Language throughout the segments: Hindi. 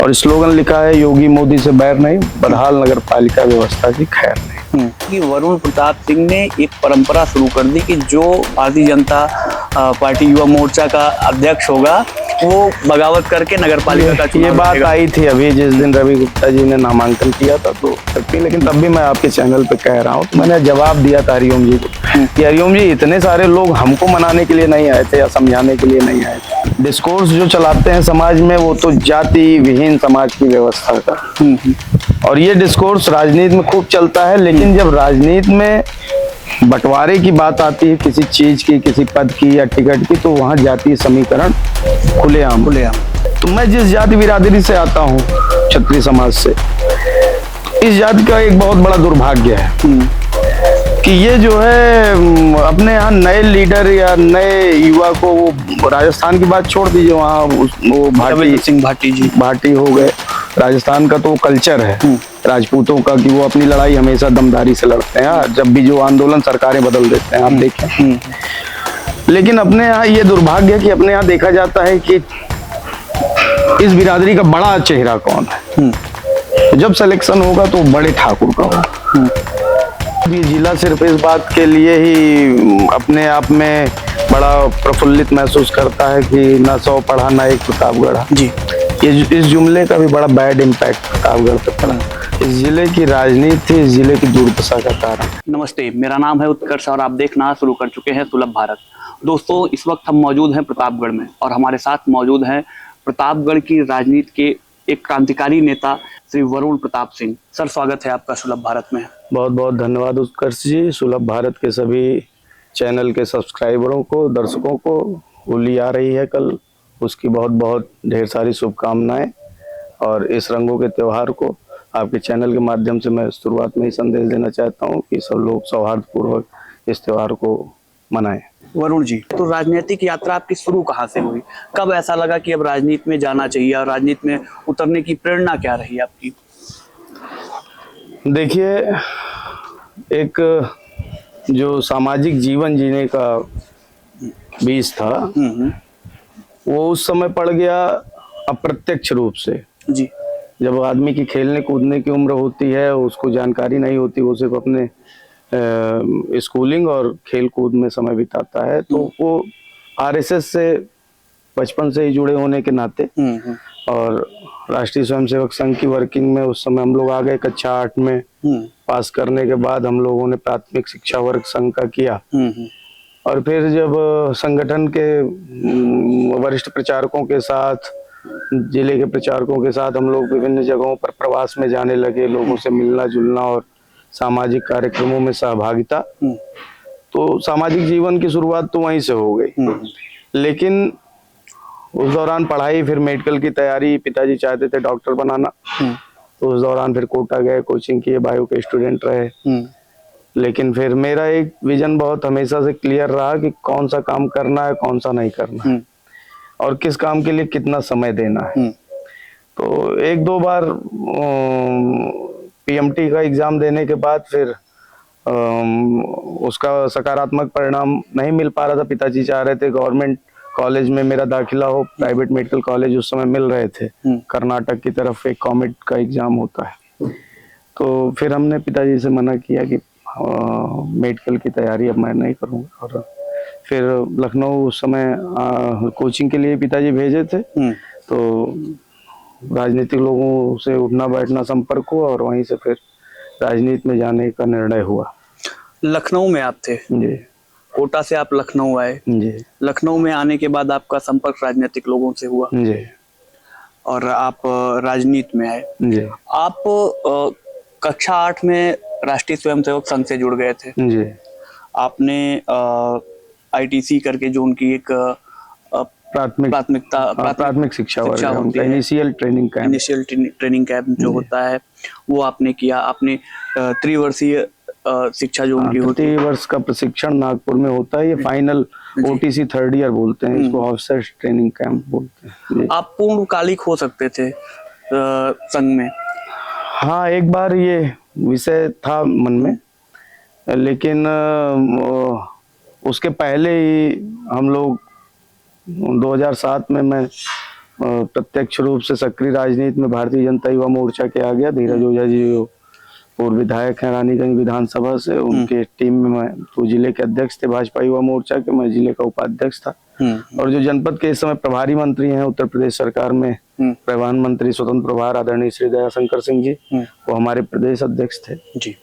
और स्लोगन लिखा है, योगी मोदी से बैर नहीं, बदहाल नगर पालिका व्यवस्था की खैर नहीं। कि वरुण प्रताप सिंह ने एक परंपरा शुरू कर दी कि जो भारतीय जनता पार्टी युवा मोर्चा का अध्यक्ष होगा वो बगावत करके नगर पालिका का चुनाव ये बात लड़ेगा। आई थी अभी जिस दिन रवि गुप्ता जी ने नामांकन किया था, तो लेकिन तब भी मैं आपके चैनल पे कह रहा हूँ, तो मैंने जवाब दिया था हरिओम जी को कि हरिओम जी, इतने सारे लोग हमको मनाने के लिए नहीं आए थे या समझाने के लिए नहीं आए थे। डिस्कोर्स जो चलाते हैं समाज में वो तो जाति विहीन समाज की व्यवस्था का, और ये डिस्कोर्स राजनीति में खूब चलता है, लेकिन जब राजनीति में बंटवारे की बात आती है किसी चीज की, किसी पद की या टिकट की, तो वहां जातीय समीकरण खुलेआम। तो मैं जिस जाति बिरादरी से आता हूँ, क्षत्रिय समाज से, इस जाति का एक बहुत बड़ा दुर्भाग्य है कि ये जो है अपने यहाँ नए लीडर या नए युवा को, वो राजस्थान की बात छोड़ दीजिए, वहाँ वो भाटी हो गए। राजस्थान का तो कल्चर है राजपूतों का कि वो अपनी लड़ाई हमेशा दमदारी से लड़ते हैं, जब भी जो आंदोलन सरकारें बदल देते हैं, आप देखें। लेकिन अपने यहाँ ये दुर्भाग्य है कि अपने यहाँ देखा जाता है कि इस बिरादरी का बड़ा चेहरा कौन है। जब सिलेक्शन होगा तो बड़े ठाकुर का होगा। ये जिला सिर्फ इस बात के लिए ही अपने आप में बड़ा प्रफुल्लित महसूस करता है कि ना 100 पढ़ा ना एक प्रतापगढ़ जी। इस जुमले का भी बड़ा बैड इम्पैक्ट प्रतापगढ़ पे पड़ा। इस जिले की राजनीति इस जिले की दुर्दशा का कारण। नमस्ते, मेरा नाम है उत्कर्ष और आप देखना शुरू कर चुके हैं सुलभ भारत। दोस्तों, इस वक्त हम मौजूद हैं प्रतापगढ़ में और हमारे साथ मौजूद हैं प्रतापगढ़ की राजनीति के एक क्रांतिकारी नेता श्री वरुण प्रताप सिंह। सर, स्वागत है आपका सुलभ भारत में। बहुत बहुत धन्यवाद उत्कर्ष जी। सुलभ भारत के सभी चैनल के सब्सक्राइबरों को, दर्शकों को होली आ रही है कल, उसकी बहुत बहुत ढेर सारी शुभकामनाएं। और इस रंगों के त्योहार को आपके चैनल के माध्यम से मैं शुरुआत में ही संदेश देना चाहता हूं कि सब लोग सौहार्दपूर्वक इस त्योहार को मनाएं। वरुण जी, तो राजनीतिक यात्रा आपकी शुरू कहाँ से हुई? कब ऐसा लगा कि अब राजनीति में जाना चाहिए और राजनीति में उतरने की प्रेरणा क्या रही आपकी? देखिए, एक जो सामाजिक जीवन जीने का बीज था वो उस समय पड़ गया अप्रत्यक्ष रूप से जी। जब आदमी की खेलने कूदने की उम्र होती है, उसको जानकारी नहीं होती, वो सिर्फ अपने स्कूलिंग और खेल कूद में समय बिताता है, तो वो आरएसएस से बचपन से ही जुड़े होने के नाते और राष्ट्रीय स्वयंसेवक संघ की वर्किंग में उस समय हम लोग आ गए। कक्षा 8 में पास करने के बाद हम लोगों ने प्राथमिक शिक्षा वर्ग संघ का किया और फिर जब संगठन के वरिष्ठ प्रचारकों के साथ, जिले के प्रचारकों के साथ हम लोग विभिन्न जगहों पर प्रवास में जाने लगे, लोगों से मिलना जुलना और सामाजिक कार्यक्रमों में सहभागिता, तो सामाजिक जीवन की शुरुआत तो वहीं से हो गई। लेकिन उस दौरान पढ़ाई, फिर मेडिकल की तैयारी, पिताजी चाहते थे डॉक्टर बनाना, तो उस दौरान फिर कोटा गए, कोचिंग किए, बायो के स्टूडेंट रहे। लेकिन फिर मेरा एक विजन बहुत हमेशा से क्लियर रहा कि कौन सा काम करना है, कौन सा नहीं करना है और किस काम के लिए कितना समय देना है। तो एक दो बार पीएमटी का एग्जाम देने के बाद फिर उसका सकारात्मक परिणाम नहीं मिल पा रहा था। पिताजी चाह रहे थे गवर्नमेंट कॉलेज में मेरा दाखिला हो, प्राइवेट मेडिकल कॉलेज उस समय मिल रहे थे, कर्नाटक की तरफ एक कॉमेट का एग्जाम होता है। तो फिर हमने पिताजी से मना किया कि मेडिकल की तैयारी अब मैं नहीं करूँगा। और फिर लखनऊ उस समय कोचिंग के लिए पिताजी भेजे थे, तो राजनीतिक लोगों से उठना बैठना संपर्क हुआ और वहीं से फिर राजनीति में जाने का निर्णय हुआ। लखनऊ में आप थे जी। कोटा से आप लखनऊ आए जी। लखनऊ में आने के बाद आपका संपर्क राजनीतिक लोगों से हुआ जी। और आप राजनीति में आए। जी। आप कक्षा 8 में राष्ट्रीय स्वयंसेवक संघ से जुड़ गए थे। जी। आपने आईटीसी करके जो उनकी एक प्राथमिक शिक्षा वर्ग, इनिशियल ट्रेनिंग कैंप जो होता है वो आपने किया। आपने त्रिवर्षीय शिक्षा जो उनकी होती है, 3 वर्ष का प्रशिक्षण नागपुर में होता है। ये फाइनल ओटीसी 3rd ईयर बोलते हैं इसको, ऑफिसर ट्रेनिंग कैंप बोलते हैं। आप पूर्णकालिक हो सकते थे संघ में? हाँ, एक बार ये विषय था मन में, लेकिन उसके पहले ही हम लोग 2007 में मैं प्रत्यक्ष रूप से सक्रिय राजनीति में भारतीय जनता युवा मोर्चा के आ गया। धीरज ओझा जी जो पूर्व विधायक हैं रानीगंज विधानसभा से, उनके टीम में मैं तो जिले के अध्यक्ष थे भाजपा युवा मोर्चा के, मैं जिले का उपाध्यक्ष था। और जो जनपद के इस समय प्रभारी मंत्री हैं उत्तर प्रदेश सरकार में, परिवहन मंत्री स्वतंत्र प्रभार आदरणीय श्री दयाशंकर सिंह जी, वो हमारे प्रदेश अध्यक्ष थे जी।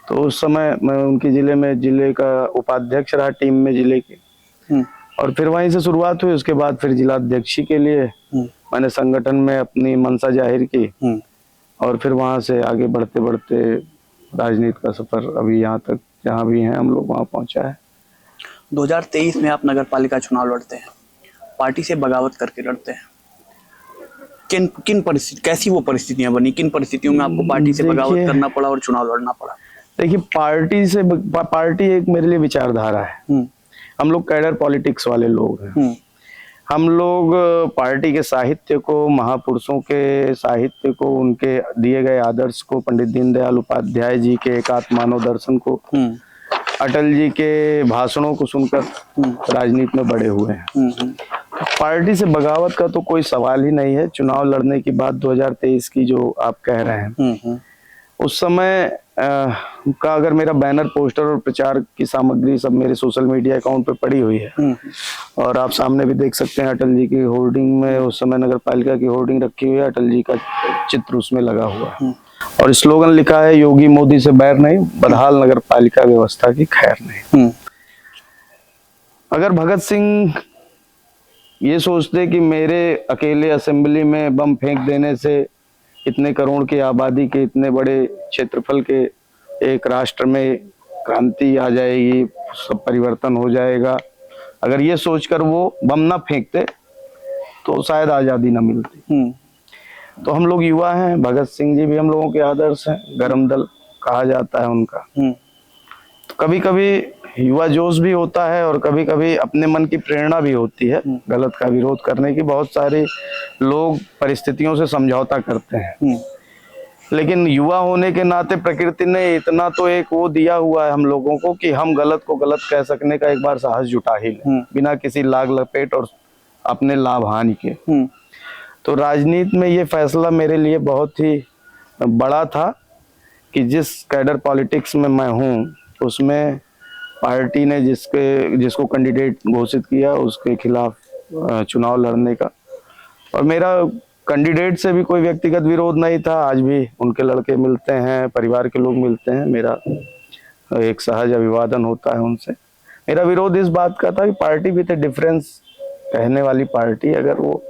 तो उस समय मैं उनकी जिले का उपाध्यक्ष रहा टीम में जिले के। और फिर वहीं से शुरुआत हुई। उसके बाद फिर जिला अध्यक्षी के लिए मैंने संगठन में अपनी मंशा जाहिर की, और फिर वहां से आगे बढ़ते बढ़ते राजनीति का सफर अभी यहाँ तक जहाँ भी हैं हम लोग वहाँ पहुंचा है। 2023 में आप नगर पालिका चुनाव लड़ते हैं, पार्टी से बगावत करके लड़ते हैं। किन परिस्थिति, कैसी वो परिस्थितियां बनी, किन परिस्थितियों में आपको पार्टी से बगावत करना पड़ा और चुनाव लड़ना पड़ा? देखिए, पार्टी एक मेरे लिए विचारधारा है। हम लोग कैडर पॉलिटिक्स वाले लोग हैं। हम लोग पार्टी के साहित्य को, महापुरुषों के साहित्य को, उनके दिए गए आदर्श को, पंडित दीनदयाल उपाध्याय जी के एकात्म मानव दर्शन को, अटल जी के भाषणों को सुनकर राजनीति में बड़े हुए हैं। पार्टी से बगावत का तो कोई सवाल ही नहीं है। चुनाव लड़ने की बात 2023 की जो आप कह रहे हैं, उस समय का अगर मेरा बैनर, पोस्टर और प्रचार की सामग्री सब मेरे सोशल मीडिया अकाउंट पे पड़ी हुई है, और आप सामने भी देख सकते हैं अटल जी की होर्डिंग में उस समय नगर पालिका की होर्डिंग रखी हुई है, अटल जी का चित्र उसमें लगा हुआ है, और स्लोगन लिखा है योगी मोदी से बैर नहीं, बदहाल नगर पालिका व्यवस्था की खैर नहीं। अगर भगत सिंह ये सोचते कि मेरे अकेले असेंबली में बम फेंक देने से इतने करोड़ की आबादी के, इतने बड़े क्षेत्रफल के एक राष्ट्र में क्रांति आ जाएगी, सब परिवर्तन हो जाएगा, अगर ये सोचकर वो बम ना फेंकते तो शायद आजादी ना मिलती। तो हम लोग युवा हैं, भगत सिंह जी भी हम लोगों के आदर्श हैं, गरम दल कहा जाता है उनका। तो कभी कभी युवा जोश भी होता है और कभी कभी अपने मन की प्रेरणा भी होती है गलत का विरोध करने की। बहुत सारे लोग परिस्थितियों से समझौता करते हैं, लेकिन युवा होने के नाते प्रकृति ने इतना तो एक वो दिया हुआ है हम लोगों को कि हम गलत को गलत कह सकने का एक बार साहस जुटा ही लें, बिना किसी लाग लपेट और अपने लाभ हानि के। तो राजनीति में ये फैसला मेरे लिए बहुत ही बड़ा था कि जिस कैडर पॉलिटिक्स में मैं हूँ, उसमें पार्टी ने जिसको कैंडिडेट घोषित किया उसके खिलाफ चुनाव लड़ने का, और मेरा कैंडिडेट से भी कोई व्यक्तिगत विरोध नहीं था। आज भी उनके लड़के मिलते हैं, परिवार के लोग मिलते हैं, मेरा एक सहज अभिवादन होता है उनसे। मेरा विरोध इस बात का था कि पार्टी विद डिफरेंस कहने वाली पार्टी अगर वो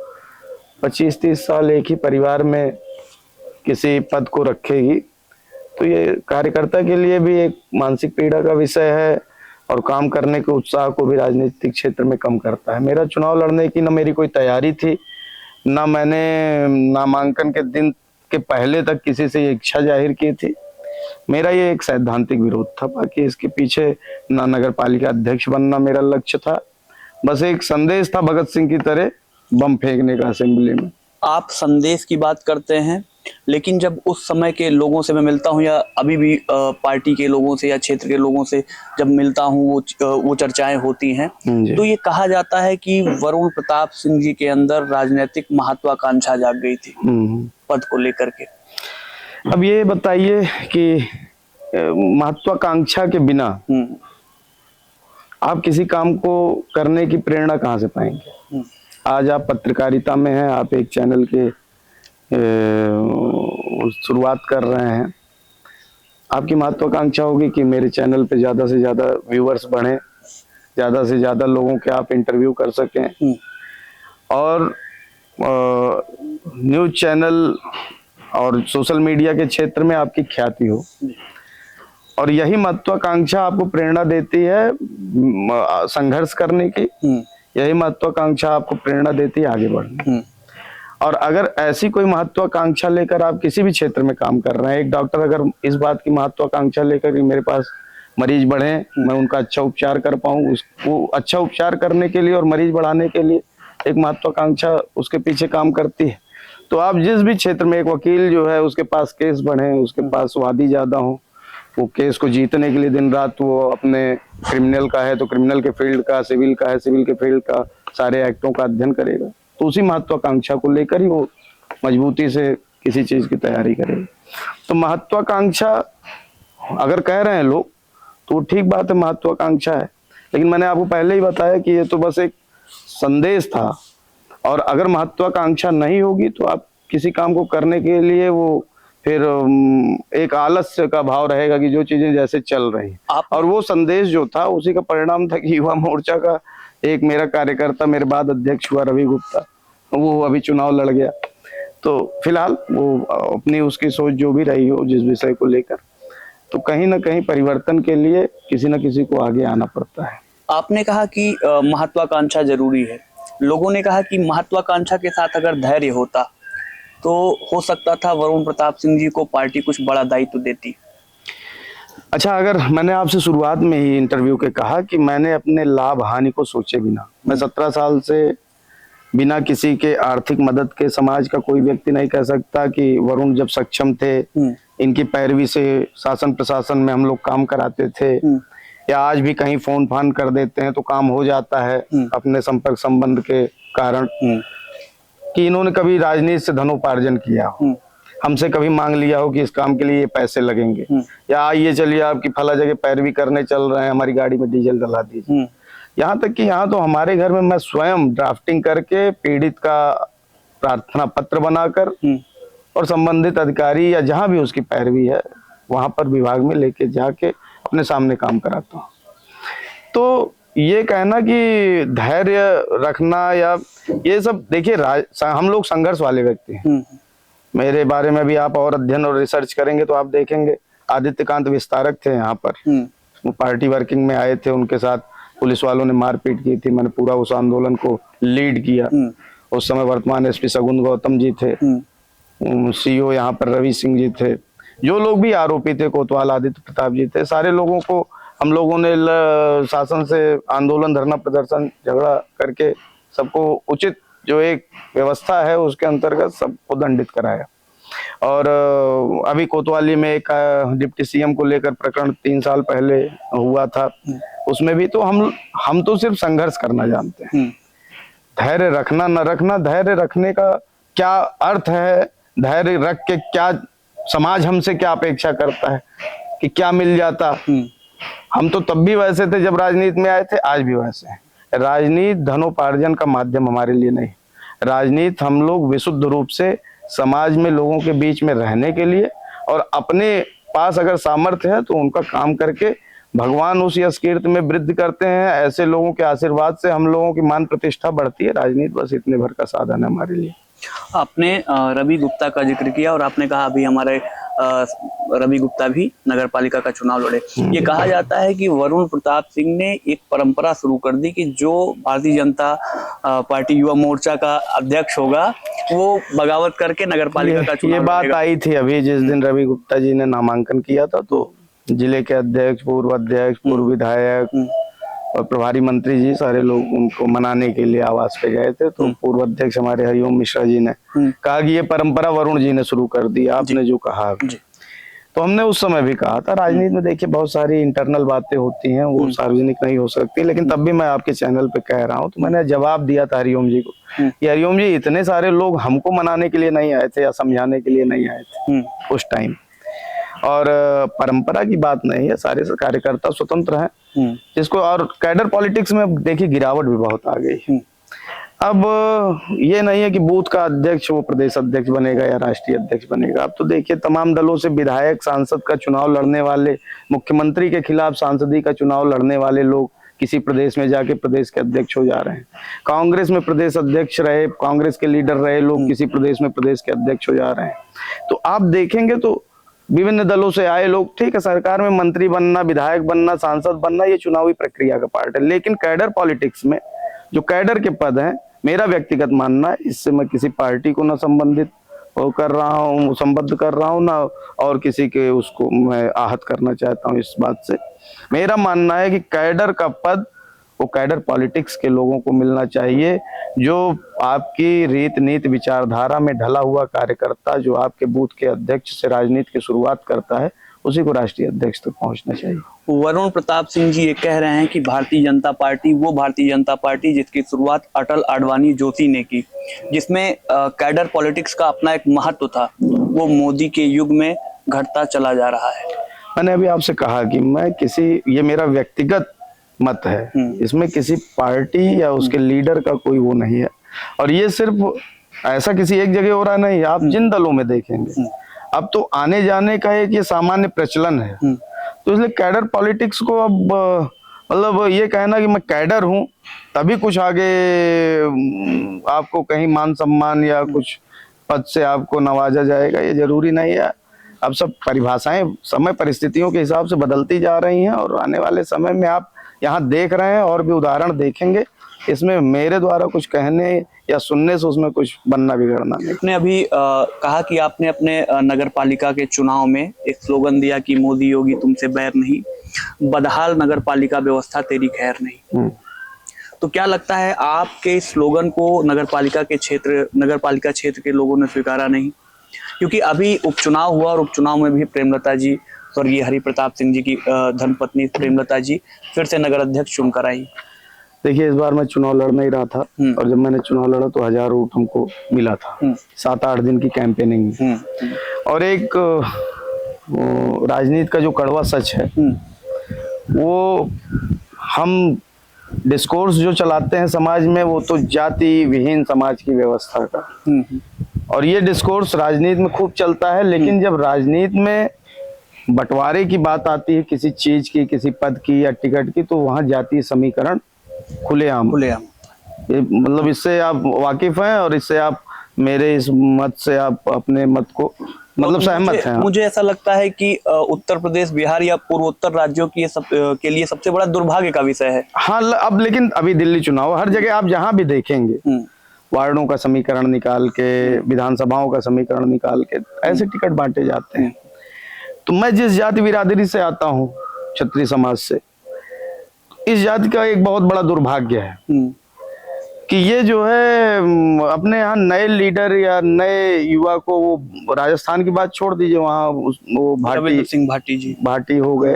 25-30 साल एक ही परिवार में किसी पद को रखेगी तो ये कार्यकर्ता के लिए भी एक मानसिक पीड़ा का विषय है, और काम करने के उत्साह को भी राजनीतिक क्षेत्र में कम करता है। मेरा चुनाव लड़ने की न मेरी कोई तैयारी थी, ना मैंने नामांकन के दिन के पहले तक किसी से ये इच्छा जाहिर की थी। मेरा ये एक सैद्धांतिक विरोध था, बाकी इसके पीछे ना नगर पालिका अध्यक्ष बनना मेरा लक्ष्य था, बस एक संदेश था भगत सिंह की तरह बम फेंकने का असेंबली में। आप संदेश की बात करते हैं, लेकिन जब उस समय के लोगों से मैं मिलता हूं या अभी भी पार्टी के लोगों से या क्षेत्र के लोगों से जब मिलता हूं, वो चर्चाएं होती हैं, तो ये कहा जाता है कि वरुण प्रताप सिंह जी के अंदर राजनीतिक महत्वाकांक्षा जाग गई थी पद को लेकर के। अब ये बताइए कि महत्वाकांक्षा के बिना आप किसी काम को करने की प्रेरणा कहाँ से पाएंगे? आज आप पत्रकारिता में हैं, आप एक चैनल के शुरुआत कर रहे हैं, आपकी महत्वाकांक्षा होगी कि मेरे चैनल पे ज्यादा से ज्यादा व्यूअर्स बढ़े, ज्यादा से ज्यादा लोगों के आप इंटरव्यू कर सकें, और न्यूज चैनल और सोशल मीडिया के क्षेत्र में आपकी ख्याति हो। और यही महत्वाकांक्षा आपको प्रेरणा देती है संघर्ष करने की, यही महत्वाकांक्षा आपको प्रेरणा देती है आगे बढ़ने। और अगर ऐसी कोई महत्वाकांक्षा लेकर आप किसी भी क्षेत्र में काम कर रहे हैं, एक डॉक्टर अगर इस बात की महत्वाकांक्षा लेकर कि मेरे पास मरीज बढ़े, मैं उनका अच्छा उपचार कर पाऊं, उसको अच्छा उपचार करने के लिए और मरीज बढ़ाने के लिए एक महत्वाकांक्षा उसके पीछे काम करती है। तो आप जिस भी क्षेत्र में, एक वकील जो है उसके पास केस बढ़े, उसके पास वादी ज्यादा हो, वो केस को जीतने के लिए दिन रात वो अपने, क्रिमिनल का है तो क्रिमिनल के फील्ड का, सिविल का है सिविल के फील्ड का, सारे एक्टों का अध्ययन करेगा। तो उसी महत्वाकांक्षा को लेकर ही वो मजबूती से किसी चीज की तैयारी करेगी। तो महत्वाकांक्षा अगर कह रहे हैं लोग तो ठीक बात है, महत्वाकांक्षा है, लेकिन मैंने आपको पहले ही बताया कि ये तो बस एक संदेश था। और अगर महत्वाकांक्षा नहीं होगी तो आप किसी काम को करने के लिए वो फिर एक आलस्य का भाव रहेगा कि जो चीजें जैसे चल रही हैं। और वो संदेश जो था उसी का परिणाम था कि युवा मोर्चा का एक मेरा कार्यकर्ता मेरे बाद अध्यक्ष हुआ रवि गुप्ता, वो अभी चुनाव लड़ गया। तो फिलहाल वो अपनी उसकी सोच जो भी रही हो जिस विषय को लेकर, तो कहीं ना कहीं परिवर्तन के लिए किसी न किसी को आगे आना पड़ता है। आपने कहा कि महत्वाकांक्षा जरूरी है, लोगों ने कहा कि महत्वाकांक्षा के साथ अगर धैर्य होता तो हो सकता था वरुण प्रताप सिंह जी को पार्टी कुछ बड़ा दायित्व देती। अच्छा, अगर मैंने आपसे शुरुआत में ही इंटरव्यू के कहा कि मैंने अपने लाभ हानि को सोचे बिना, मैं 17 साल से बिना किसी के आर्थिक मदद के, समाज का कोई व्यक्ति नहीं कह सकता कि वरुण जब सक्षम थे, इनकी पैरवी से शासन प्रशासन में हम लोग काम कराते थे, या आज भी कहीं फोन फान कर देते हैं तो काम हो जाता है अपने संपर्क संबंध के कारण, कि इन्होंने कभी राजनीति से धनोपार्जन किया हो, हमसे कभी मांग लिया हो कि इस काम के लिए ये पैसे लगेंगे, या आइए चलिए आपकी फला जगह पैरवी करने चल रहे हैं, हमारी गाड़ी में डीजल डला दीजिए। यहाँ तक कि यहाँ तो हमारे घर में मैं स्वयं ड्राफ्टिंग करके पीड़ित का प्रार्थना पत्र बनाकर और संबंधित अधिकारी या जहां भी उसकी पैरवी है वहां पर विभाग में लेके जाके अपने सामने काम कराता हूँ। तो ये कहना कि धैर्य रखना या ये सब, देखिए हम लोग संघर्ष वाले व्यक्ति हैं। मेरे बारे में भी आप और अध्ययन और रिसर्च करेंगे तो आप देखेंगे आदित्यकांत विस्तारक थे यहाँ पर, वो पार्टी वर्किंग में आए थे, उनके साथ पुलिस वालों ने मारपीट की थी, मैंने पूरा उस आंदोलन को लीड किया। उस समय वर्तमान एसपी सगुन गौतम जी थे, सीओ यहाँ पर रवि सिंह जी थे, जो लोग भी आरोपी थे, कोतवाल आदित्य प्रताप जी थे, सारे लोगों को हम लोगों ने शासन से आंदोलन, धरना, प्रदर्शन, झगड़ा करके सबको उचित जो एक व्यवस्था है उसके अंतर्गत सबको दंडित कराया। और अभी कोतवाली में एक डिप्टी सीएम को लेकर प्रकरण 3 साल पहले हुआ था, उसमें भी तो हम तो सिर्फ संघर्ष करना जानते हैं। धैर्य रखना न रखना, धैर्य रखने का क्या अर्थ है, धैर्य रख के क्या समाज हमसे क्या अपेक्षा करता है कि क्या मिल जाता। हम तो तब भी वैसे थे जब राजनीति में आए थे, आज भी वैसे हैं। राजनीति धनोपार्जन का माध्यम हमारे लिए नहीं, राजनीति हम लोग विशुद्ध रूप से समाज में लोगों के बीच में रहने के लिए, और अपने पास अगर सामर्थ्य है तो उनका काम करके भगवान उस यश कीर्ति में वृद्धि करते हैं। ऐसे लोगों के आशीर्वाद से हम लोगों की मान प्रतिष्ठा बढ़ती है। राजनीति बस इतने भर का साधन है हमारे लिए। आपने रवि गुप्ता का जिक्र किया और आपने कहा अभी हमारे रवि गुप्ता भी नगर पालिका का चुनाव लड़े। ये कहा जाता है कि वरुण प्रताप सिंह ने एक परंपरा शुरू कर दी कि जो भारतीय जनता पार्टी युवा मोर्चा का अध्यक्ष होगा वो बगावत करके नगर पालिका का चुनाव। ये बात आई थी अभी जिस दिन रवि गुप्ता जी ने नामांकन किया था, तो जिले के अध्यक्ष, पूर्व अध्यक्ष, पूर्व विधायक और प्रभारी मंत्री जी सारे लोग उनको मनाने के लिए आवास पे गए थे। तो पूर्व अध्यक्ष हमारे हरिओम मिश्रा जी ने कहा कि ये परंपरा वरुण जी ने शुरू कर दी, आपने जो कहा। तो हमने उस समय भी कहा था, राजनीति में देखिए बहुत सारी इंटरनल बातें होती हैं, वो सार्वजनिक नहीं हो सकती, लेकिन तब भी मैं आपके चैनल पे कह रहा हूँ। तो मैंने जवाब दिया था हरिओम जी को कि हरिओम जी, इतने सारे लोग हमको मनाने के लिए नहीं आए थे या समझाने के लिए नहीं आए थे उस टाइम, और परंपरा की बात नहीं है, सारे कार्यकर्ता स्वतंत्र हैं जिसको। और कैडर पॉलिटिक्स में देखिए गिरावट भी बहुत आ गई। अब ये नहीं है कि बूथ का अध्यक्ष वो प्रदेश अध्यक्ष बनेगा या राष्ट्रीय अध्यक्ष बनेगा। अब तो देखिए तमाम दलों से विधायक, सांसद का चुनाव लड़ने वाले, मुख्यमंत्री के खिलाफ सांसदी का चुनाव लड़ने वाले लोग किसी प्रदेश में जाके प्रदेश के अध्यक्ष हो जा रहे हैं। कांग्रेस में प्रदेश अध्यक्ष रहे, कांग्रेस के लीडर रहे लोग किसी प्रदेश में प्रदेश के अध्यक्ष हो जा रहे हैं। तो आप देखेंगे तो विभिन्न दलों से आए लोग, ठीक है, सरकार में मंत्री बनना, विधायक बनना, सांसद बनना, ये चुनावी प्रक्रिया का पार्ट है। लेकिन कैडर पॉलिटिक्स में जो कैडर के पद हैं, मेरा व्यक्तिगत मानना है, इससे मैं किसी पार्टी को ना संबंधित कर रहा हूँ, संबद्ध कर रहा हूँ ना, और किसी के उसको मैं आहत करना चाहता हूँ इस बात से। मेरा मानना है कि कैडर का पद वो कैडर पॉलिटिक्स के लोगों को मिलना चाहिए, जो आपकी रीत नीति विचारधारा में ढला हुआ कार्यकर्ता, जो आपके बूथ के अध्यक्ष से राजनीति की शुरुआत करता है, उसी को राष्ट्रीय अध्यक्ष तक पहुंचना चाहिए। वरुण प्रताप सिंह जी ये कह रहे हैं कि भारतीय जनता पार्टी वो भारतीय जनता पार्टी जिसकी शुरुआत अटल आडवाणी जोशी ने की, जिसमें कैडर पॉलिटिक्स का अपना एक महत्व था, वो मोदी के युग में घटता चला जा रहा है। मैंने अभी आपसे कहा कि मैं ये मेरा व्यक्तिगत मत है, इसमें किसी पार्टी या उसके लीडर का कोई वो नहीं है। और ये सिर्फ ऐसा किसी एक जगह हो रहा नहीं, आप जिन दलों में देखेंगे अब तो आने जाने का एक ये सामान्य प्रचलन है। तो इसलिए कैडर पॉलिटिक्स को अब मतलब ये कहना कि मैं कैडर हूं तभी कुछ आगे आपको कहीं मान सम्मान या कुछ पद से आपको नवाजा जाएगा, ये जरूरी नहीं है। अब सब परिभाषाएं समय परिस्थितियों के हिसाब से बदलती जा रही हैं और आने वाले समय में आप यहाँ देख रहे हैं और भी उदाहरण देखेंगे। इसमें मेरे द्वारा कुछ कहने या सुनने से उसमें कुछ बनना बिगड़ना नहीं। आपने अभी कहा कि आपने अपने नगर पालिका के चुनाव में एक स्लोगन दिया कि मोदी योगी तुमसे बैर नहीं, बदहाल नगर पालिका व्यवस्था तेरी खैर नहीं। तो क्या लगता है आपके इस स्लोगन को नगर पालिका क्षेत्र के लोगों ने स्वीकारा नहीं? क्योंकि अभी उपचुनाव हुआ और उपचुनाव में भी प्रेमलता जी, स्वर्गीय हरि प्रताप सिंह जी की धर्मपत्नी प्रेमलता जी फिर से नगर अध्यक्ष चुनकर आई। देखिए, इस बार मैं चुनाव लड़ नहीं रहा था और जब मैंने चुनाव लड़ा तो 1000 वोट हमको मिला था 7-8 दिन की कैंपेनिंग में। और एक राजनीति का जो कड़वा सच है वो हम डिस्कोर्स जो चलाते हैं समाज में वो तो जाति विहीन समाज की व्यवस्था का, और ये डिस्कोर्स राजनीति में खूब चलता है। लेकिन जब राजनीति में बंटवारे की बात आती है किसी चीज की, किसी पद की या टिकट की, तो वहां जातीय समीकरण खुलेआम ये मतलब इससे आप वाकिफ हैं और इससे आप मेरे इस मत से आप अपने मत को मतलब सहमत हैं। मुझे ऐसा लगता है कि उत्तर प्रदेश, बिहार या पूर्वोत्तर राज्यों की के लिए सबसे बड़ा दुर्भाग्य का विषय है। हाँ, अब लेकिन अभी दिल्ली चुनाव, हर जगह आप जहां भी देखेंगे वार्डों का समीकरण निकाल के, विधानसभाओं का समीकरण निकाल के ऐसे टिकट बांटे जाते हैं। तो मैं जिस जाति बिरादरी से आता हूँ, क्षत्रिय समाज से, इस जाति का एक बहुत बड़ा दुर्भाग्य है कि ये जो है अपने यहाँ नए लीडर या नए युवा को, वो राजस्थान की बात छोड़ दीजिए, वहाँ वो भाटी हो गए।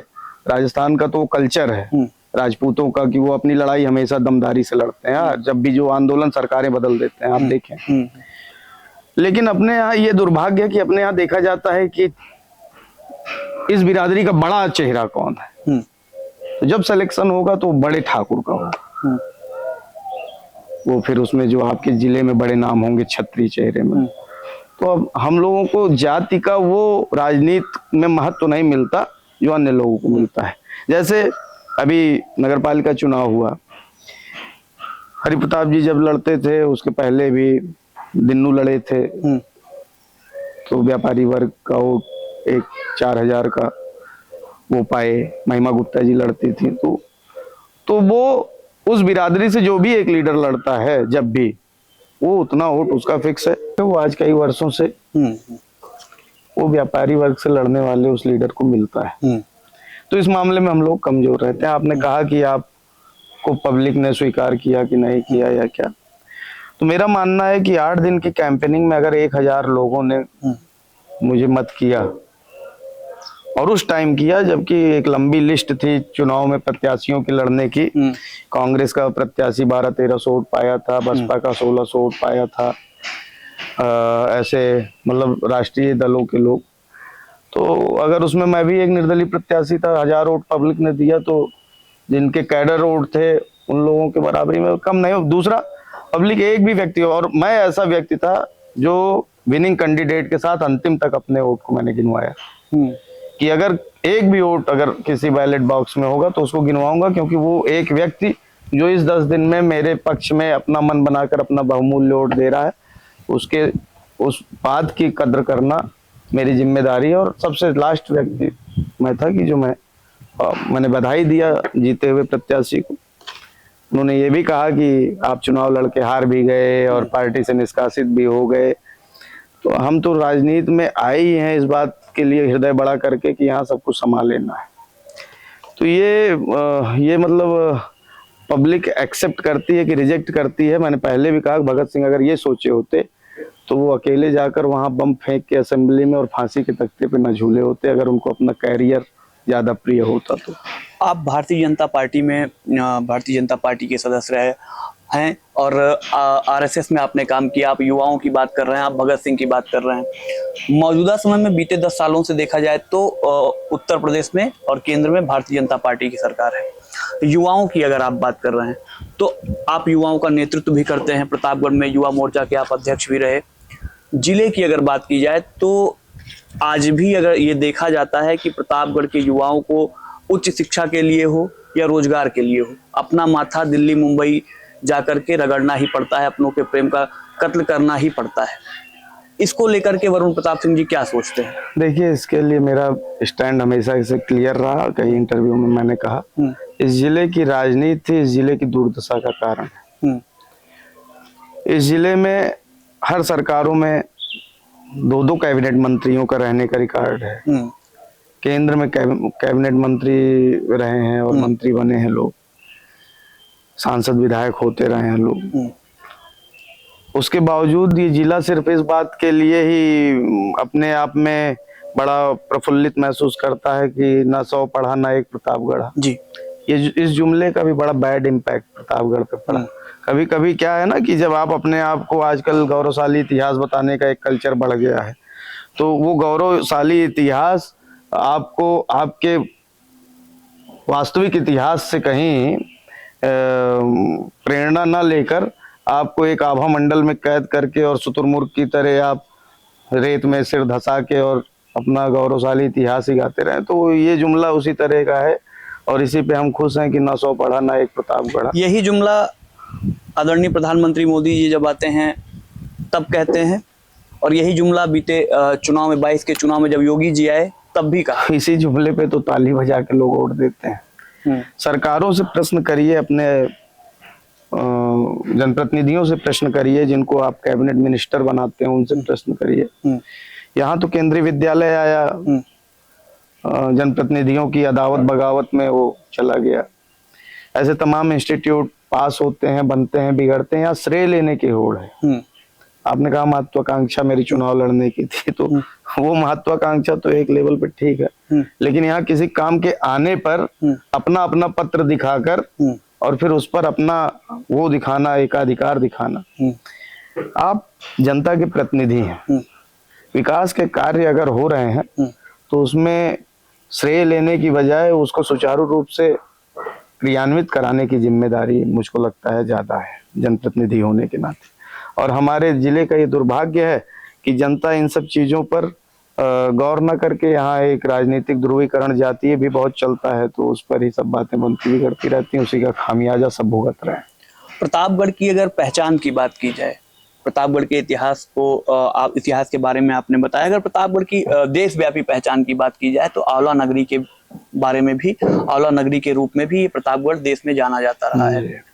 राजस्थान का तो वो कल्चर है राजपूतों का कि वो अपनी लड़ाई हमेशा दमदारी से लड़ते हैं, जब भी जो आंदोलन सरकारें बदल देते हैं, आप देखें। लेकिन अपने यहाँ ये दुर्भाग्य है कि अपने यहाँ देखा जाता है कि इस बिरादरी का बड़ा चेहरा कौन है। तो जब सिलेक्शन होगा तो बड़े ठाकुर का होगा, वो फिर उसमें जो आपके जिले में बड़े नाम होंगे क्षत्रिय चेहरे में। तो अब हम लोगों को जाति का वो राजनीति में महत्व नहीं मिलता जो अन्य लोगों को मिलता है। जैसे अभी नगरपालिका चुनाव हुआ, हरि प्रताप जी जब लड़ते थे उसके पहले भी दिन्नू लड़े थे, तो व्यापारी वर्ग का वो एक 4000 का वो पाए, महिमा गुप्ता जी लड़ती थी। तो वो उस बिरादरी से जो भी एक लीडर लड़ता है जब भी, वो उतना वोट उसका फिक्स है। तो वो आज कई वर्षों से वो व्यापारी वर्ग से लड़ने वाले उस लीडर को मिलता है। तो इस मामले में हम लोग कमजोर रहते हैं। आपने कहा कि आपको पब्लिक ने स्वीकार किया कि नहीं किया या क्या, तो मेरा मानना है कि 8 दिन की कैंपेनिंग में अगर 1000 लोगों ने मुझे मत किया, और उस टाइम किया जबकि एक लंबी लिस्ट थी चुनाव में प्रत्याशियों की लड़ने की, कांग्रेस का प्रत्याशी 1200-1300 वोट पाया था, बसपा का 1600 वोट पाया था, ऐसे मतलब राष्ट्रीय दलों के लोग। तो अगर उसमें मैं भी एक निर्दलीय प्रत्याशी था, 1000 वोट पब्लिक ने दिया, तो जिनके कैडर वोट थे उन लोगों के बराबरी में कम नहीं हो। दूसरा, पब्लिक एक भी व्यक्ति, और मैं ऐसा व्यक्ति था जो विनिंग कैंडिडेट के साथ अंतिम तक अपने वोट को मैंने गिनवाया कि अगर एक भी वोट अगर किसी बैलेट बॉक्स में होगा तो उसको गिनवाऊंगा, क्योंकि वो एक व्यक्ति जो इस 10 दिन में मेरे पक्ष में अपना मन बनाकर अपना बहुमूल्य वोट दे रहा है, उसके उस बात की कद्र करना मेरी जिम्मेदारी है। और सबसे लास्ट व्यक्ति मैं था कि जो मैंने बधाई दिया जीते हुए प्रत्याशी को। उन्होंने ये भी कहा कि आप चुनाव लड़के हार भी गए और पार्टी से निष्कासित भी हो गए, तो हम तो राजनीति में आए ही हैं इस बात के लिए हृदय बड़ा करके कि यहाँ सब कुछ संभाल लेना है। तो ये मतलब पब्लिक एक्सेप्ट करती है कि रिजेक्ट करती है। मैंने पहले भी कहा भगत सिंह अगर ये सोचे होते तो वो अकेले जाकर वहां बम फेंक के असेंबली में और फांसी के तख्ते पे न झूले होते, अगर उनको अपना कैरियर ज्यादा प्रिय होता तो। आप भारतीय जनता पार्टी में भारतीय जनता पार्टी के सदस्य रहे हैं और आरएसएस में आपने काम किया। आप युवाओं की बात कर रहे हैं, आप भगत सिंह की बात कर रहे हैं। मौजूदा समय में बीते 10 सालों से देखा जाए तो उत्तर प्रदेश में और केंद्र में भारतीय जनता पार्टी की सरकार है। युवाओं की अगर आप बात कर रहे हैं तो आप युवाओं का नेतृत्व भी करते हैं, प्रतापगढ़ में युवा मोर्चा के आप अध्यक्ष भी रहे। जिले की अगर बात की जाए तो आज भी अगर ये देखा जाता है कि प्रतापगढ़ के युवाओं को उच्च शिक्षा के लिए हो या रोजगार के लिए हो, अपना माथा दिल्ली मुंबई जाकर के रगड़ना ही पड़ता है, अपनों के प्रेम का कत्ल करना ही पड़ता है। इसको लेकर के वरुण प्रताप सिंह जी क्या सोचते हैं? देखिए, इसके लिए मेरा स्टैंड हमेशा इसे क्लियर रहा। कई इंटरव्यू में मैंने कहा, इस जिले की राजनीति इस जिले की दुर्दशा का कारण है। इस जिले में हर सरकारों में 2-2 कैबिनेट मंत्रियों का रहने का रिकॉर्ड है। केंद्र में कैबिनेट मंत्री रहे हैं और मंत्री बने हैं लोग, सांसद विधायक होते रहे हैं लोग। उसके बावजूद ये जिला सिर्फ इस बात के लिए ही अपने आप में बड़ा प्रफुल्लित महसूस करता है कि ना 100 पढ़ा ना एक प्रतापगढ़ जी। ये इस जुमले का भी बड़ा बैड इम्पैक्ट प्रतापगढ़ पे पड़ा। कभी कभी क्या है ना कि जब आप अपने आप को, आजकल गौरवशाली इतिहास बताने का एक कल्चर बढ़ गया है, तो वो गौरवशाली इतिहास आपको आपके वास्तविक इतिहास से कहीं प्रेरणा न लेकर आपको एक आभा मंडल में कैद करके और शुतुरमुर्ग की तरह आप रेत में सिर धंसा के और अपना गौरवशाली इतिहास ही गाते रहे। तो ये जुमला उसी तरह का है और इसी पे हम खुश हैं कि ना 100 पढ़ा ना एक प्रतापगढ़। यही जुमला आदरणीय प्रधानमंत्री मोदी जी जब आते हैं तब कहते हैं, और यही जुमला बीते चुनाव में 22 के चुनाव में जब योगी जी आए तब भी कहा। इसी जुमले पे तो ताली बजा के लोग वोट देते हैं। सरकारों से प्रश्न करिए, अपने जनप्रतिनिधियों से प्रश्न करिए, जिनको आप कैबिनेट मिनिस्टर बनाते हैं उनसे प्रश्न करिए। यहाँ तो केंद्रीय विद्यालय आया, जनप्रतिनिधियों की अदावत बगावत में वो चला गया। ऐसे तमाम इंस्टीट्यूट पास होते हैं, बनते हैं, बिगड़ते हैं। यहाँ श्रेय लेने की होड़ है। आपने कहा महत्वाकांक्षा मेरी चुनाव लड़ने की थी, तो वो महत्वाकांक्षा तो एक लेवल पे ठीक है, लेकिन यहाँ किसी काम के आने पर अपना अपना पत्र दिखाकर और फिर उस पर अपना वो दिखाना, एकाधिकार दिखाना। आप जनता के प्रतिनिधि हैं, विकास के कार्य अगर हो रहे हैं तो उसमें श्रेय लेने की बजाय उसको सुचारू रूप से क्रियान्वित कराने की जिम्मेदारी मुझको लगता है ज्यादा है जनप्रतिनिधि होने के नाते। और हमारे जिले का ये दुर्भाग्य है कि जनता इन सब चीजों पर गौर न करके यहाँ एक राजनीतिक ध्रुवीकरण जातीय भी बहुत चलता है, तो उस पर ही सब बातें बनती भी करती रहती हैं, उसी का खामियाजा सब भुगत रहे हैं। प्रतापगढ़ की अगर पहचान की बात की जाए, प्रतापगढ़ के इतिहास को आप इतिहास के बारे में आपने बताया, अगर प्रतापगढ़ की देशव्यापी पहचान की बात की जाए तो आंवला नगरी के बारे में भी, आंवला नगरी के रूप में भी प्रतापगढ़ देश में जाना जाता रहा है।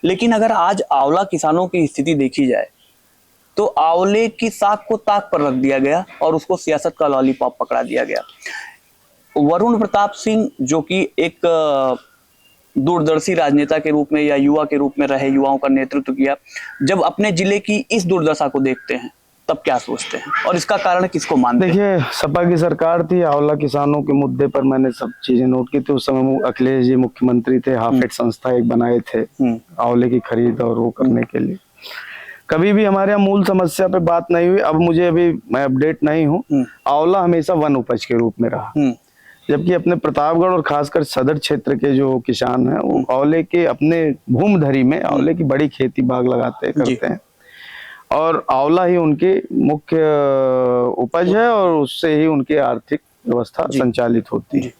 लेकिन अगर आज आंवला किसानों की स्थिति देखी जाए तो आंवले की साख को ताक पर रख दिया गया और उसको सियासत का लॉलीपॉप पकड़ा दिया गया। वरुण प्रताप सिंह जो कि एक दूरदर्शी राजनेता के रूप में या युवा के रूप में रहे, युवाओं का नेतृत्व किया, जब अपने जिले की इस दुर्दशा को देखते हैं तब क्या सोचते हैं और इसका कारण किसको मानते हैं? देखिए, सपा की सरकार थी, आंवला किसानों के मुद्दे पर मैंने सब चीजें नोट की थी। उस समय अखिलेश जी मुख्यमंत्री थे, हाफेड संस्था एक बनाए थे आंवले की खरीद और वो करने के लिए। कभी भी हमारे यहाँ मूल समस्या पे बात नहीं हुई। अब मुझे मैं अपडेट नहीं हूँ, आंवला हमेशा वन उपज के रूप में रहा, जबकि अपने प्रतापगढ़ और खासकर सदर क्षेत्र के जो किसान हैं वो आंवले के अपने भूमधरी में आंवले की बड़ी खेती बाग लगाते करते हैं और आंवला ही उनकी मुख्य उपज है और उससे ही उनकी आर्थिक व्यवस्था संचालित होती है।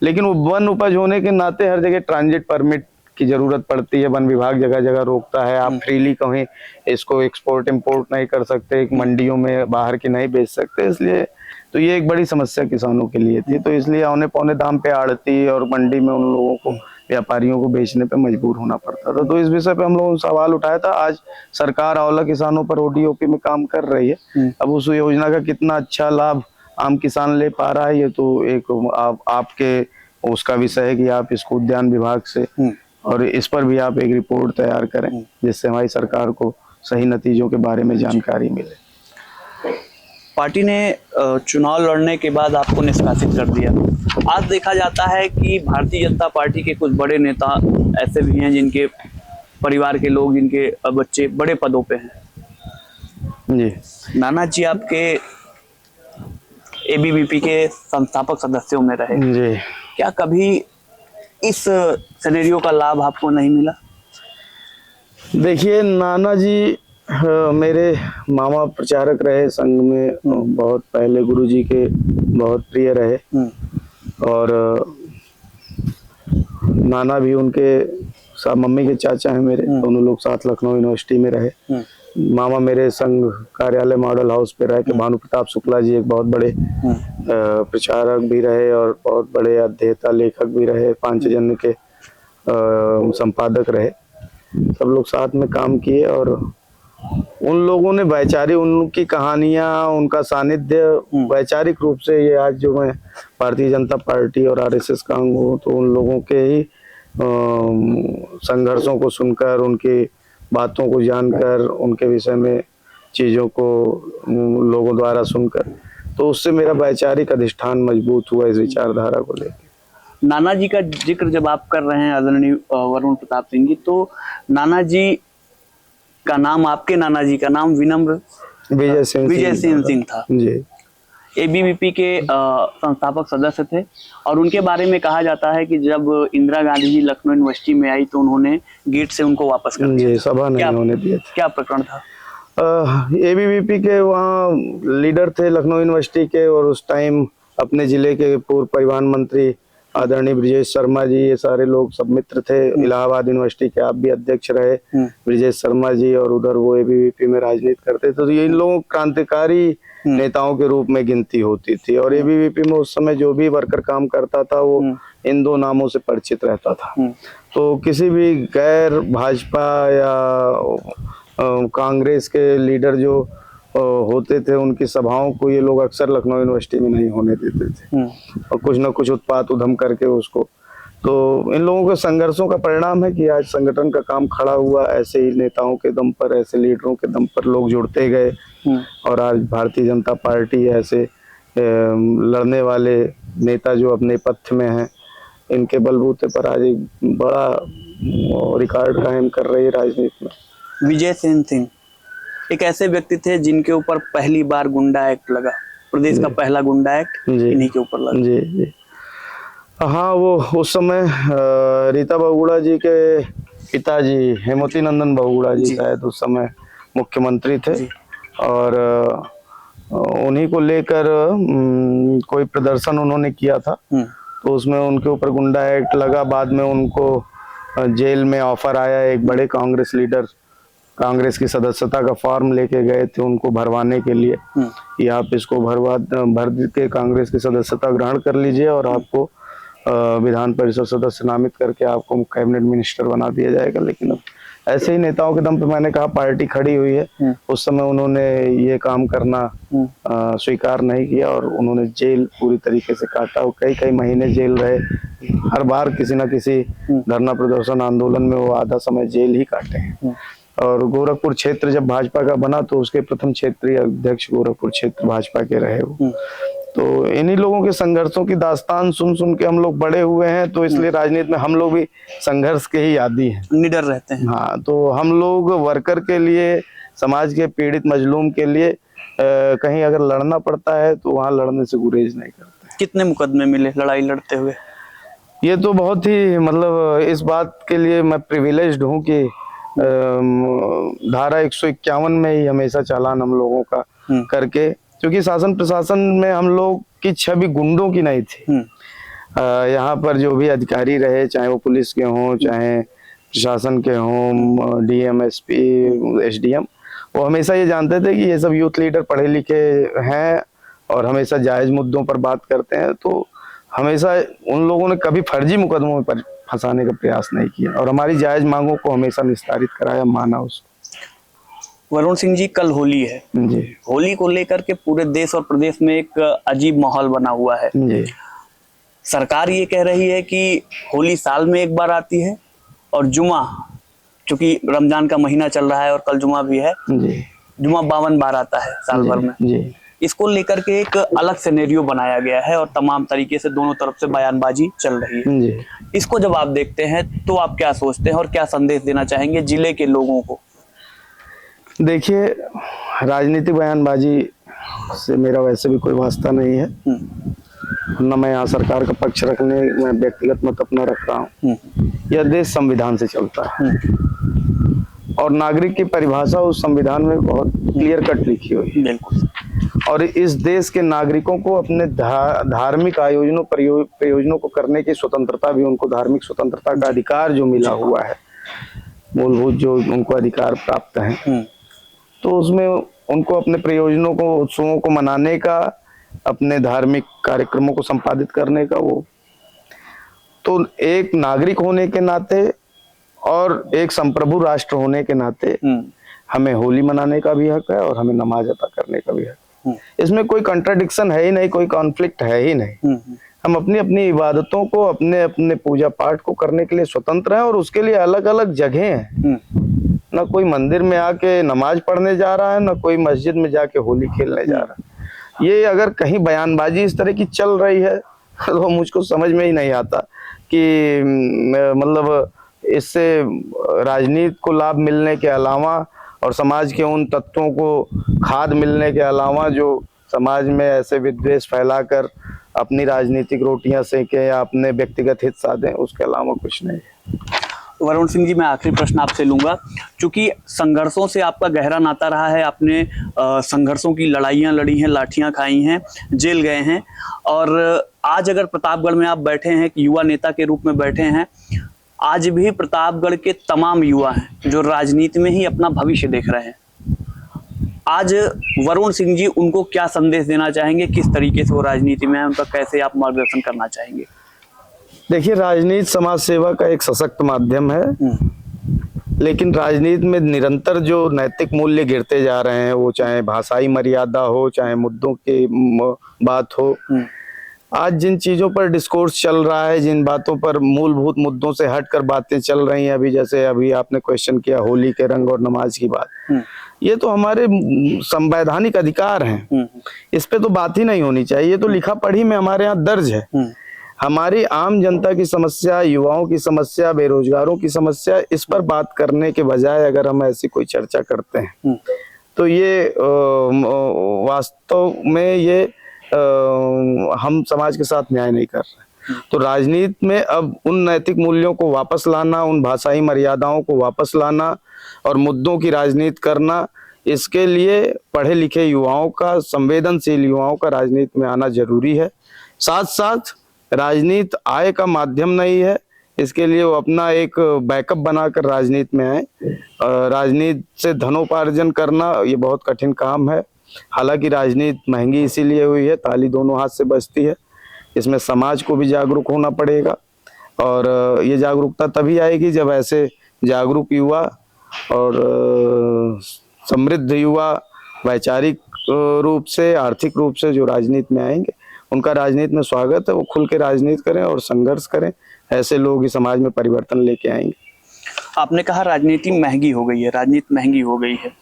लेकिन वो वन उपज होने के नाते हर जगह ट्रांजिट परमिट की जरूरत पड़ती है। वन विभाग जगह जगह रोकता है, आप फ्रीली कहीं इसको एक्सपोर्ट इंपोर्ट नहीं कर सकते, मंडियों में बाहर की नहीं बेच सकते। इसलिए तो ये एक बड़ी समस्या किसानों के लिए थी, तो इसलिए औने पौने दाम पे आड़ती और मंडी में उन लोगों को, व्यापारियों को बेचने पे मजबूर होना पड़ता था। तो इस विषय पे हम लोगों ने सवाल उठाया था। आज सरकार आंवला किसानों पर ओडीओपी में काम कर रही है। अब उस योजना का कितना अच्छा लाभ आम किसान ले पा रहा है, ये तो एक आपके उसका विषय है कि आप इसको उद्यान विभाग से और इस पर भी आप एक रिपोर्ट तैयार करें जिससे हमारी सरकार को सही नतीजों के बारे में जानकारी मिले। पार्टी ने चुनाव लड़ने के बाद आपको निष्कासित कर दिया। आज देखा जाता है कि भारतीय जनता पार्टी के कुछ बड़े नेता ऐसे भी हैं जिनके परिवार के लोग, जिनके बच्चे बड़े पदों पे हैं। जी नाना जी आपके एबीवीपी के संस्थापक सदस्यों में रहे। जी। क्या कभी इस सिनेरियो का लाभ आपको नहीं मिला? देखिए नाना जी मेरे मामा प्रचारक रहे संघ में, बहुत पहले गुरुजी के बहुत प्रिय रहे। और नाना भी उनके मम्मी के चाचा हैं मेरे, दोनों लोग साथ लखनऊ यूनिवर्सिटी में रहे। मामा मेरे संघ कार्यालय मॉडल हाउस पे रहे। भानु प्रताप शुक्ला जी एक बहुत बड़े प्रचारक भी रहे और बहुत बड़े अध्येता लेखक भी रहे, पांचजन्य के संपादक रहे। सब लोग साथ में काम किए और उन लोगों ने वैचारिक, उनकी कहानियां, उनका सानिध्य वैचारिक रूप से, ये आज जो मैं भारतीय जनता पार्टी और आरएसएस का अंग हूँ, तो उन लोगों के ही संघर्षों को सुनकर, उनकी बातों को जानकर, उनके विषय में चीज़ों को लोगों द्वारा सुनकर, तो उससे मेरा वैचारिक अधिष्ठान मजबूत हुआ इस विचारधारा को लेकर। नाना जी का जिक्र जब आप कर रहे हैं आदरणीय वरुण प्रताप सिंह जी, तो नाना जी का नाम, आपके नाना जी का नाम विनम्र विजय सिंह था जी। एबीवीपी के संस्थापक सदस्य थे और उनके बारे में कहा जाता है कि जब इंदिरा गांधी जी लखनऊ यूनिवर्सिटी में आई तो उन्होंने गेट से उनको वापस कर दिया। जी, सभा नहीं होने दिए थे। क्या प्रकरण था? एबीवीपी के वहाँ लीडर थे लखनऊ यूनिवर्सिटी के, और उस टाइम अपने जिले के पूर्व परिवहन मंत्री आदरणीय ब्रिजेश शर्मा जी, ये सारे लोग सब मित्र थे। इलाहाबाद यूनिवर्सिटी के आप भी अध्यक्ष रहे, ब्रिजेश शर्मा जी, और उधर वो एबीवीपी में राजनीति करते थे। तो ये इन लोगों क्रांतिकारी नेताओं के रूप में गिनती होती थी। और एबीवीपी में उस समय जो भी वर्कर काम करता था वो इन दो नामों से परिचित रहता था। तो किसी भी गैर भाजपा या कांग्रेस के लीडर जो होते थे, उनकी सभाओं को ये लोग अक्सर लखनऊ यूनिवर्सिटी में नहीं होने देते थे और कुछ न कुछ उत्पात उधम करके उसको, तो इन लोगों के संघर्षों का परिणाम है कि आज संगठन का काम खड़ा हुआ। ऐसे ही नेताओं के दम पर, ऐसे लीडरों के दम पर लोग जुड़ते गए और आज भारतीय जनता पार्टी ऐसे लड़ने वाले नेता जो अपने पथ में हैं, इनके बलबूते पर आज एक बड़ा रिकॉर्ड कायम कर रही है राजनीति में। विजय सिंह एक ऐसे व्यक्ति थे जिनके ऊपर पहली बार गुंडा एक्ट लगा, प्रदेश का पहला गुंडा एक्ट इन्हीं के ऊपर लगा। जी जी। हाँ, वो उस समय रीता बहुगुणा जी के पिताजी हेमवती नंदन बहुगुणा जी शायद उस समय मुख्यमंत्री थे और उन्हीं को लेकर कोई प्रदर्शन उन्होंने किया था, तो उसमें उनके ऊपर गुंडा एक्ट लगा। बाद में उनको जेल में ऑफर आया, एक बड़े कांग्रेस लीडर कांग्रेस की सदस्यता का फॉर्म लेके गए थे उनको भरवाने के लिए, कि आप इसको भर के कांग्रेस की सदस्यता ग्रहण कर लीजिए और आपको विधान परिषद सदस्य नामित करके आपको कैबिनेट मिनिस्टर बना दिया जाएगा। लेकिन ऐसे ही नेताओं के दम पे मैंने कहा पार्टी खड़ी हुई है, उस समय उन्होंने ये काम करना स्वीकार नहीं किया और उन्होंने जेल पूरी तरीके से काटा और कई महीने जेल रहे। हर बार किसी न किसी धरना प्रदर्शन आंदोलन में वो आधा समय जेल ही काटे हैं। और गोरखपुर क्षेत्र जब भाजपा का बना तो उसके प्रथम क्षेत्रीय अध्यक्ष गोरखपुर क्षेत्र भाजपा के रहे वो। तो इन्हीं लोगों के संघर्षों की दास्तान सुन सुन के हम लोग बड़े हुए हैं, तो इसलिए राजनीति में हम लोग भी संघर्ष के ही आदी हैं, निडर रहते हैं। हाँ, तो हम लोग वर्कर के लिए, समाज के पीड़ित मजलूम के लिए कहीं अगर लड़ना पड़ता है तो वहाँ लड़ने से गुरेज नहीं करते। कितने मुकदमे मिले लड़ाई लड़ते हुए? ये तो बहुत ही, मतलब इस बात के लिए मैं प्रिविलेज्ड हूँ कि धारा 151 में ही हमेशा चालान हम लोगों का करके, क्योंकि शासन प्रशासन में हम लोग की छवि गुंडों की नहीं थी। यहाँ पर जो भी अधिकारी रहे, चाहे वो पुलिस के हों, चाहे प्रशासन के हों, डीएम, एसपी, एसडीएम, वो हमेशा ये जानते थे कि ये सब यूथ लीडर पढ़े लिखे हैं और हमेशा जायज मुद्दों पर बात करते हैं। तो हमेशा उन लोगों ने कभी फर्जी मुकदमों पर फंसाने का प्रयास नहीं किया और हमारी जायज मांगों को हमेशा निस्तारित कराया, माना उसको। वरुण सिंह जी, कल होली है जी। होली को लेकर के पूरे देश और प्रदेश में एक अजीब माहौल बना हुआ है जी। सरकार ये कह रही है कि होली साल में एक बार आती है और जुमा, चूंकि रमजान का महीना चल रहा है और कल जुमा भी है, जी। जुमा 52 बार आता है साल भर में। जी। इसको लेकर के एक अलग सिनेरियो बनाया गया है और तमाम तरीके से दोनों तरफ से बयानबाजी चल रही है। जी। इसको जब आप देखते हैं तो आप क्या सोचते हैं और क्या संदेश देना चाहेंगे जिले के लोगों को? देखिए, राजनीतिक बयानबाजी से मेरा वैसे भी कोई वास्ता नहीं है, न मैं यहाँ सरकार का पक्ष रखने में व्यक्तिगत मत अपना रख रहा हूँ। यह देश संविधान से चलता है और नागरिक की परिभाषा उस संविधान में बहुत क्लियर कट लिखी हुई है। बिल्कुल। और इस देश के नागरिकों को अपने धार्मिक आयोजनों प्रयोजनों को करने की स्वतंत्रता भी, उनको धार्मिक स्वतंत्रता का अधिकार जो मिला हुआ है, मूलभूत जो उनको अधिकार प्राप्त है, तो उसमें उनको अपने प्रयोजनों को, उत्सवों को मनाने का, अपने धार्मिक कार्यक्रमों को संपादित करने का, वो तो एक नागरिक होने के नाते और एक संप्रभु राष्ट्र होने के नाते हमें होली मनाने का भी हक है और हमें नमाज अदा करने का भी हक है। इसमें कोई कंट्राडिक्शन है ही नहीं, कोई कॉन्फ्लिक्ट है ही नहीं। हम अपनी अपनी इबादतों को, अपने अपने पूजा पाठ को करने के लिए स्वतंत्र हैं और उसके लिए अलग अलग जगह हैं। ना कोई मंदिर में आके नमाज पढ़ने जा रहा है, ना कोई मस्जिद में जाके होली खेलने जा रहा है। ये अगर कहीं बयानबाजी इस तरह की चल रही है तो मुझको समझ में ही नहीं आता कि मतलब इससे राजनीति को लाभ मिलने के अलावा और समाज के उन तत्वों को खाद मिलने के अलावा जो समाज में ऐसे विद्वेष फैलाकर अपनी राजनीतिक रोटियां सेकें या अपने व्यक्तिगत हित साधें, उसके अलावा कुछ नहीं है। वरुण सिंह जी, मैं आखिरी प्रश्न आपसे लूंगा, क्योंकि संघर्षों से आपका गहरा नाता रहा है, आपने संघर्षों की लड़ाइयां लड़ी हैं, लाठियां खाई हैं, जेल गए हैं, और आज अगर प्रतापगढ़ में आप बैठे हैं, एक युवा नेता के रूप में बैठे हैं, आज भी प्रतापगढ़ के तमाम युवा हैं जो राजनीति में ही अपना भविष्य देख रहे हैं। आज वरुण सिंह जी उनको क्या संदेश देना चाहेंगे, किस तरीके से वो राजनीति में है, उनका कैसे आप मार्गदर्शन करना चाहेंगे? देखिए, राजनीति समाज सेवा का एक सशक्त माध्यम है, लेकिन राजनीति में निरंतर जो नैतिक मूल्य गिरते जा रहे हैं, वो चाहे भाषाई मर्यादा हो, चाहे मुद्दों की बात हो, आज जिन चीजों पर डिस्कोर्स चल रहा है, जिन बातों पर मूलभूत मुद्दों से हटकर बातें चल रही हैं, अभी जैसे अभी आपने क्वेश्चन किया होली के रंग और नमाज की बात, ये तो हमारे संवैधानिक अधिकार हैं, इस पे तो बात ही नहीं होनी चाहिए। ये तो लिखा पढ़ी में हमारे यहाँ दर्ज है। हमारी आम जनता की समस्या, युवाओं की समस्या, बेरोजगारों की समस्या, इस पर बात करने के बजाय अगर हम ऐसी कोई चर्चा करते हैं तो ये वास्तव में ये हम समाज के साथ न्याय नहीं कर रहे। तो राजनीति में अब उन नैतिक मूल्यों को वापस लाना, उन भाषाई मर्यादाओं को वापस लाना और मुद्दों की राजनीति करना, इसके लिए पढ़े लिखे युवाओं का, संवेदनशील युवाओं का राजनीति में आना जरूरी है। साथ साथ राजनीति आय का माध्यम नहीं है, इसके लिए वो अपना एक बैकअप बनाकर राजनीति में आए। राजनीति से धनोपार्जन करना ये बहुत कठिन काम है। हालांकि राजनीति महंगी इसीलिए हुई है, ताली दोनों हाथ से बजती है। इसमें समाज को भी जागरूक होना पड़ेगा और ये जागरूकता तभी आएगी जब ऐसे जागरूक युवा और समृद्ध युवा वैचारिक रूप से, आर्थिक रूप से जो राजनीति में आएंगे, उनका राजनीति में स्वागत है। वो खुल के राजनीति करें और संघर्ष करें, ऐसे लोग ही समाज में परिवर्तन लेके आएंगे। आपने कहा राजनीति महंगी हो गई है, राजनीति महंगी हो गई है,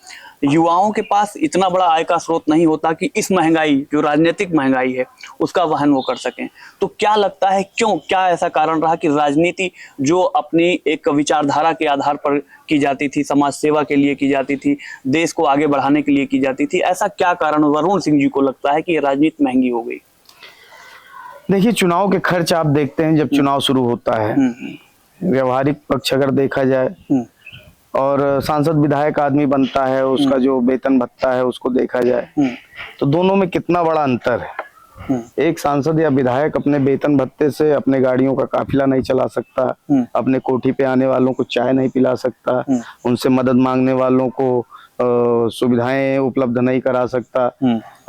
युवाओं के पास इतना बड़ा आय का स्रोत नहीं होता कि इस महंगाई, जो राजनीतिक महंगाई है, उसका वहन वो कर सकें। तो क्या लगता है, क्यों, क्या ऐसा कारण रहा कि राजनीति जो अपनी एक विचारधारा के आधार पर की जाती थी, समाज सेवा के लिए की जाती थी, देश को आगे बढ़ाने के लिए की जाती थी, ऐसा क्या कारण वरुण सिंह जी को लगता है कि ये राजनीति महंगी हो गई? देखिए, चुनाव के खर्च आप देखते हैं, जब चुनाव शुरू होता है, व्यवहारिक पक्ष अगर देखा जाए, और सांसद विधायक आदमी बनता है, उसका जो वेतन भत्ता है उसको देखा जाए, तो दोनों में कितना बड़ा अंतर है। एक सांसद या विधायक अपने वेतन भत्ते से अपने गाड़ियों का काफिला नहीं चला सकता, अपने कोठी पे आने वालों को चाय नहीं पिला सकता, उनसे मदद मांगने वालों को सुविधाएं उपलब्ध नहीं करा सकता,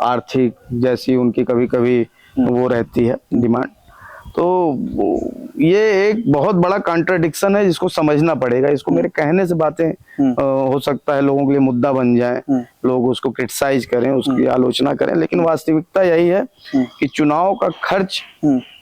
आर्थिक जैसी उनकी कभी कभी वो रहती है डिमांड। तो ये एक बहुत बड़ा कॉन्ट्रडिक्शन है जिसको समझना पड़ेगा। इसको मेरे कहने से बातें हो सकता है लोगों के लिए मुद्दा बन जाए, लोग उसको क्रिटिसाइज करें, उसकी आलोचना करें, लेकिन वास्तविकता यही है कि चुनाव का खर्च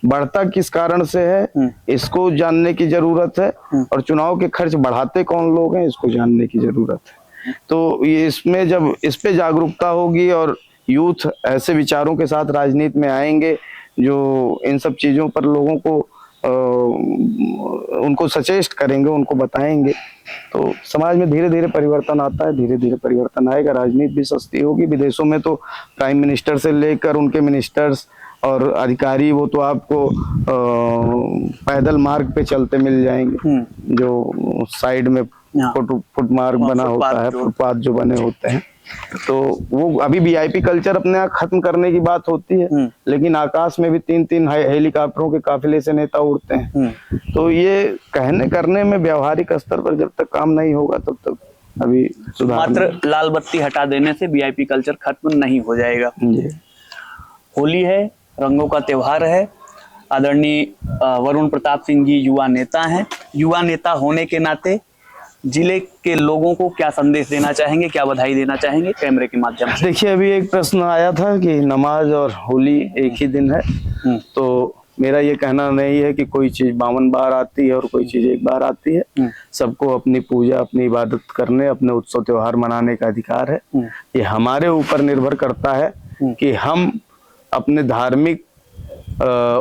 बढ़ता किस कारण से है, इसको जानने की जरूरत है, और चुनाव के खर्च बढ़ाते कौन लोग हैं, इसको जानने की जरूरत है। तो ये इसमें जब इस पे जागरूकता होगी और यूथ ऐसे विचारों के साथ राजनीति में आएंगे जो इन सब चीजों पर लोगों को उनको सचेष्ट करेंगे, उनको बताएंगे, तो समाज में धीरे धीरे परिवर्तन आता है, धीरे धीरे परिवर्तन आएगा, राजनीति भी सस्ती होगी। विदेशों में तो प्राइम मिनिस्टर से लेकर उनके मिनिस्टर्स और अधिकारी वो तो आपको पैदल मार्ग पे चलते मिल जाएंगे, जो साइड में फुटमार्ग बना होता है, फुटपाथ जो बने होते हैं। तो वो अभी वीआईपी कल्चर अपने यहाँ खत्म करने की बात होती है, लेकिन आकाश में भी 3-3 हेलीकॉप्टरों के काफिले से नेता उड़ते हैं। तो ये कहने करने में व्यावहारिक स्तर पर जब तक काम नहीं होगा तब तक अभी सुधार मात्र लाल बत्ती हटा देने से वीआईपी कल्चर खत्म नहीं हो जाएगा। होली है, रंगों का त्योहार है। आदरणीय वरुण प्रताप सिंह जी युवा नेता हैं। युवा नेता होने के नाते जिले के लोगों को क्या संदेश देना चाहेंगे, क्या बधाई देना चाहेंगे कैमरे के माध्यम से? देखिए, अभी एक प्रश्न आया था कि नमाज और होली एक ही दिन है, तो मेरा ये कहना नहीं है कि कोई चीज 52 बार आती है और कोई चीज एक बार आती है। सबको अपनी पूजा, अपनी इबादत करने, अपने उत्सव त्योहार मनाने का अधिकार है। ये हमारे ऊपर निर्भर करता है कि हम अपने धार्मिक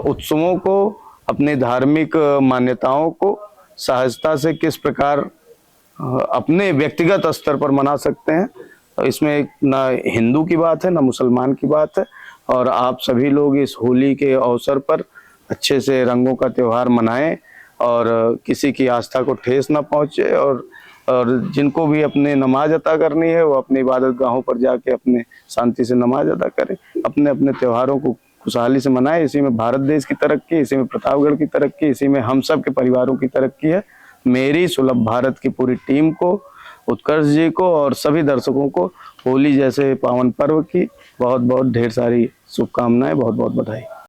उत्सवों को, अपने धार्मिक मान्यताओं को सहजता से किस प्रकार अपने व्यक्तिगत स्तर पर मना सकते हैं। तो इसमें ना हिंदू की बात है, ना मुसलमान की बात है। और आप सभी लोग इस होली के अवसर पर अच्छे से रंगों का त्योहार मनाएं और किसी की आस्था को ठेस ना पहुंचे। और जिनको भी अपने नमाज अदा करनी है वो अपने इबादत गाहों पर जाके अपने शांति से नमाज अदा करें, अपने अपने त्योहारों को खुशहाली से मनाएं। इसी में भारत देश की तरक्की, इसी में प्रतापगढ़ की तरक्की, इसी में हम सब के परिवारों की तरक्की है। मेरी सुलभ भारत की पूरी टीम को, उत्कर्ष जी को और सभी दर्शकों को होली जैसे पावन पर्व की बहुत बहुत ढेर सारी शुभकामनाएं, बहुत बहुत बधाई।